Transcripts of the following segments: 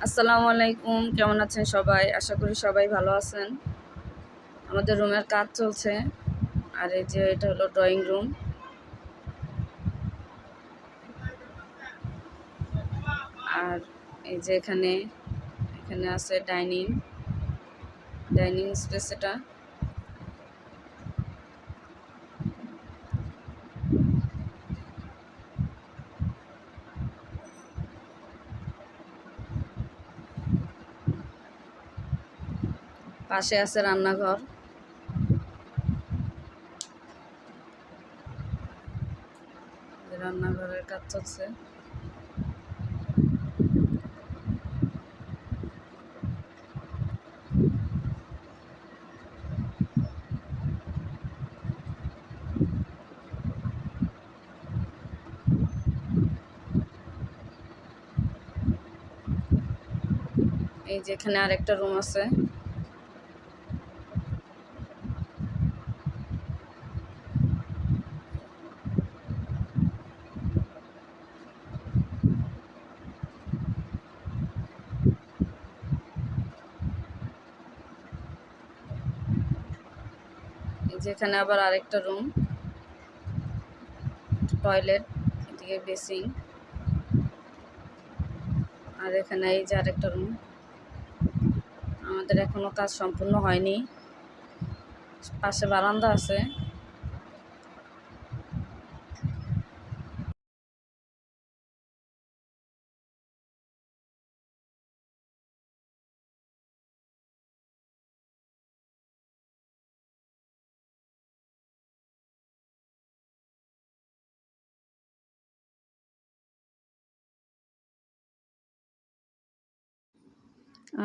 আসসালামু আলাইকুম, কেমন আছেন সবাই? আশা করি সবাই ভালো আছেন। আমাদের রুমের কাজ চলছে। আর এই যে এটা হলো ড্রয়িং রুম। আর এই যে এখানে এখানে আছে ডাইনিং স্পেস এটা। পাশে আছে রান্নাঘর। রান্নাঘরের কাজ চলছে। এই যে এখানে আরেকটা রুম আছে। এই যে এখানে আবার আরেকটা রুম, টয়লেট, এদিকে বেসিং। আর এখানে এই যে আরেকটা রুম। আমাদের এখনো কাজ সম্পূর্ণ হয়নি। পাশে বারান্দা আছে।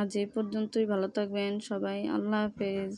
আজ এই পর্যন্তই। ভালো থাকবেন সবাই। আল্লাহ হাফেজ।